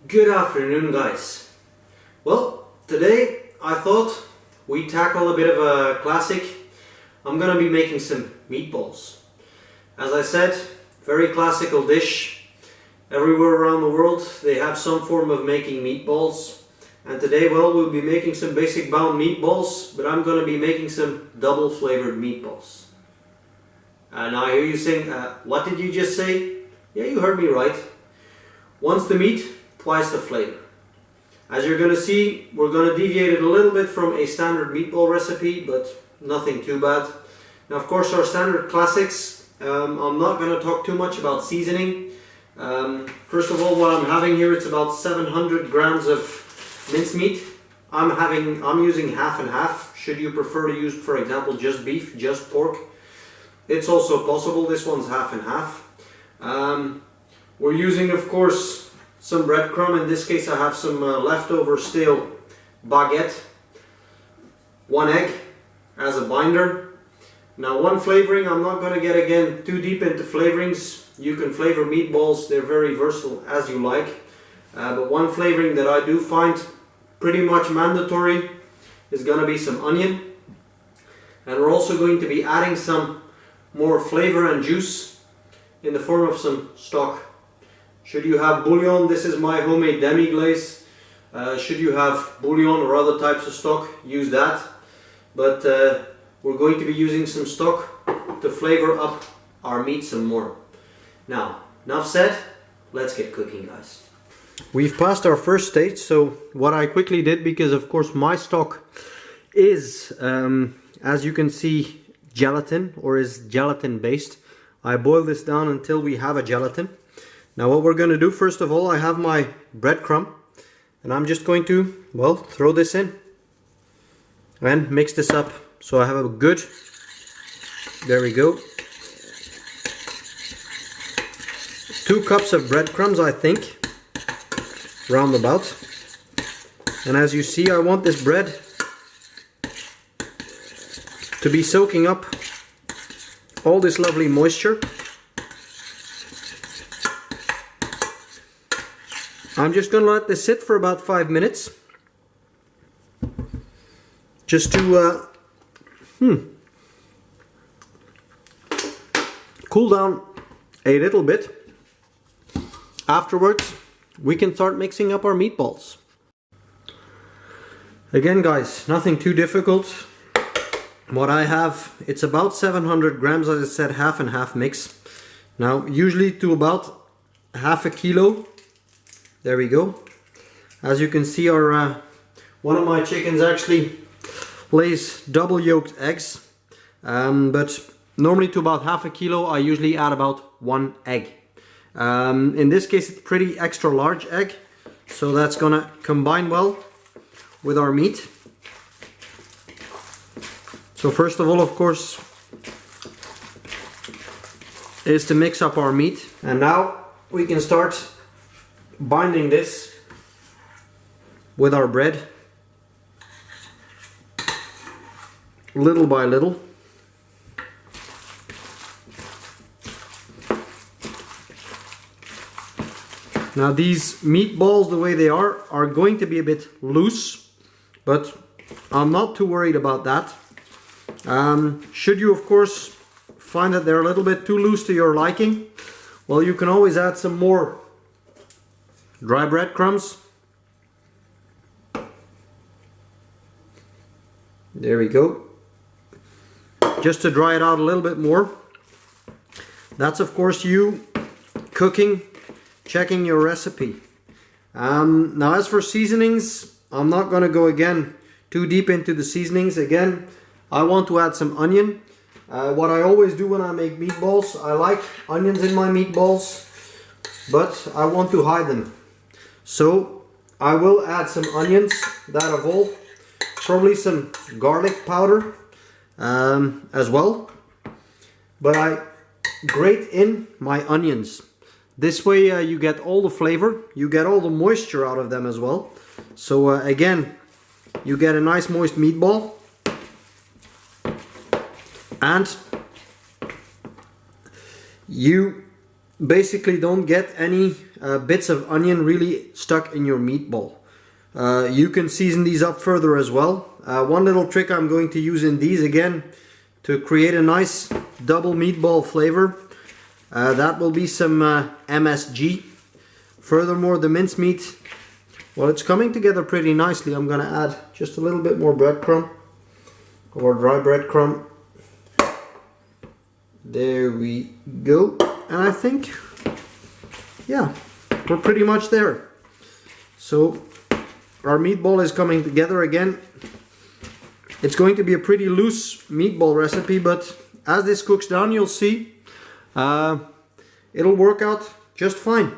Good afternoon, guys. Well, today I thought we'd tackle a bit of a classic. I'm gonna be making some meatballs. As I said, very classical dish. Everywhere around the world they have some form of making meatballs. And today, well, we'll be making some basic bound meatballs, but I'm gonna be making some double flavored meatballs. And now I hear you saying, what did you just say? Yeah, you heard me right. Once the meat, twice the flavor. As you're going to see, we're going to deviate it a little bit from a standard meatball recipe, but nothing too bad. Now, of course, our standard classics, I'm not going to talk too much about seasoning. First of all, what I'm having here, it's about 700 grams of mincemeat. I'm using half and half. Should you prefer to use, for example, just beef, just pork, it's also possible. This one's half and half. We're using, of course, some breadcrumb. In this case, I have some leftover stale baguette. 1 egg as a binder. Now, one flavoring, I'm not going to get again too deep into flavorings. You can flavor meatballs, they're very versatile as you like. But one flavoring that I do find pretty much mandatory is going to be some onion. And we're also going to be adding some more flavor and juice in the form of some stock. Should you have bouillon, this is my homemade demi-glaze. Should you have bouillon or other types of stock, use that. But we're going to be using some stock to flavor up our meat some more. Now, enough said, let's get cooking, guys. We've passed our first stage, so what I quickly did, because of course my stock is, as you can see, gelatin, or is gelatin based. I boil this down until we have a gelatin. Now what we're going to do, first of all, I have my breadcrumb, and I'm just going to, well, throw this in and mix this up. So I have a good, there we go, 2 cups of breadcrumbs, I think, roundabout. And as you see, I want this bread to be soaking up all this lovely moisture. I'm just going to let this sit for about 5 minutes, just to cool down a little bit. Afterwards, we can start mixing up our meatballs. Again, guys, nothing too difficult. What I have, it's about 700 grams, as I said, half and half mix. Now, usually to about half a kilo. There we go. As you can see, our one of my chickens actually lays double yolked eggs. But normally to about half a kilo, I usually add about 1 egg. In this case, it's pretty extra large egg. So that's gonna combine well with our meat. So first of all, of course, is to mix up our meat. And now we can start binding this with our bread, little by little. Now these meatballs, the way they are going to be a bit loose, but I'm not too worried about that. Should you, of course, find that they're a little bit too loose to your liking, well, you can always add some more dry breadcrumbs. There we go. Just to dry it out a little bit more. That's, of course, you cooking, checking your recipe. Now, as for seasonings, I'm not going to go again too deep into the seasonings. Again, I want to add some onion. What I always do when I make meatballs, I like onions in my meatballs, but I want to hide them. So I will add some onions, that of all, probably some garlic powder as well. But I grate in my onions. This way you get all the flavor, you get all the moisture out of them as well. So again, you get a nice moist meatball. And you basically don't get any bits of onion really stuck in your meatball. You can season these up further as well. One little trick I'm going to use in these again to create a nice double meatball flavor. That will be some MSG. Furthermore, the mincemeat, well, it's coming together pretty nicely. I'm going to add just a little bit more breadcrumb or dry breadcrumb. There we go. And I think, yeah, we're pretty much there. So our meatball is coming together again. It's going to be a pretty loose meatball recipe, but as this cooks down, you'll see it'll work out just fine.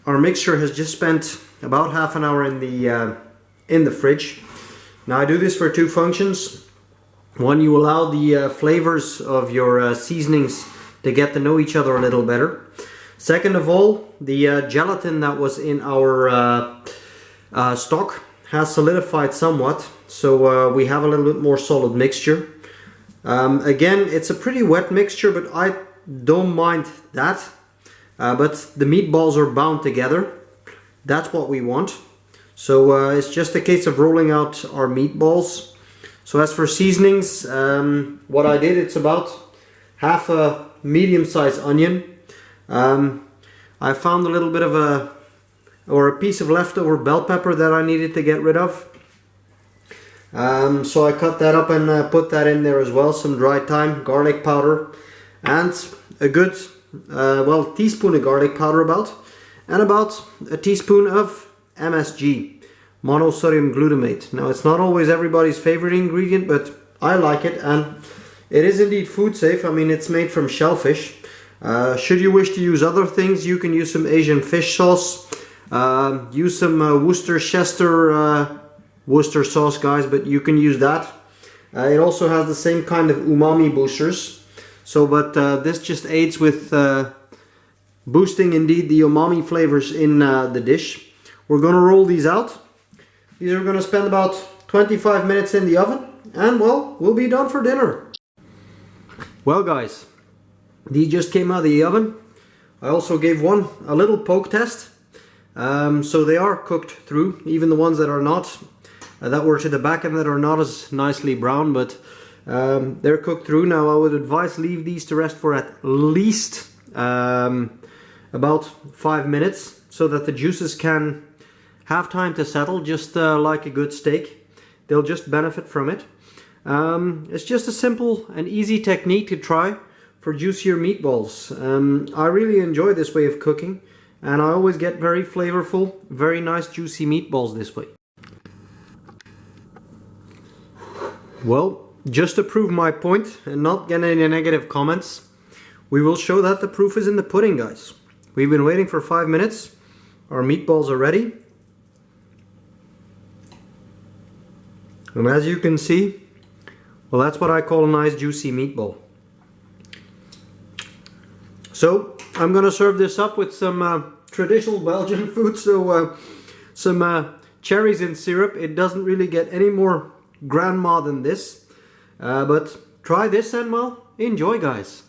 Our mixture has just spent about half an hour in the fridge. Now I do this for two functions. One, you allow the flavors of your seasonings to get to know each other a little better. Second of all, the gelatin that was in our stock has solidified somewhat, so we have a little bit more solid mixture. Again, it's a pretty wet mixture, but I don't mind that. But the meatballs are bound together. That's what we want. So it's just a case of rolling out our meatballs. So as for seasonings, what I did, it's about half a medium-sized onion. I found a little bit of a piece of leftover bell pepper that I needed to get rid of. So I cut that up and put that in there as well. Some dried thyme, garlic powder, and a good teaspoon of garlic powder and about a teaspoon of MSG, monosodium glutamate. Now it's not always everybody's favorite ingredient, but I like it, and it is indeed food safe. I mean, it's made from shellfish. Should you wish to use other things, you can use some Asian fish sauce, use some Worcester sauce, guys, but you can use that. It also has the same kind of umami boosters. So, but this just aids with boosting indeed the umami flavors in the dish. We're going to roll these out. These are going to spend about 25 minutes in the oven, and well, we'll be done for dinner. Well, guys, these just came out of the oven. I also gave one a little poke test. So they are cooked through, even the ones that are not, that were to the back and that are not as nicely brown, but they're cooked through. Now I would advise leave these to rest for at least about 5 minutes so that the juices can have time to settle, just like a good steak. They'll just benefit from it. It's just a simple and easy technique to try for juicier meatballs. I really enjoy this way of cooking, and I always get very flavorful, very nice juicy meatballs this way. Well, just to prove my point and not get any negative comments, we will show that the proof is in the pudding, guys. We've been waiting for 5 minutes. Our meatballs are ready. And as you can see, well, that's what I call a nice juicy meatball. So I'm gonna serve this up with some traditional Belgian food, so some cherries in syrup. It doesn't really get any more grandma than this, but try this and well, enjoy, guys.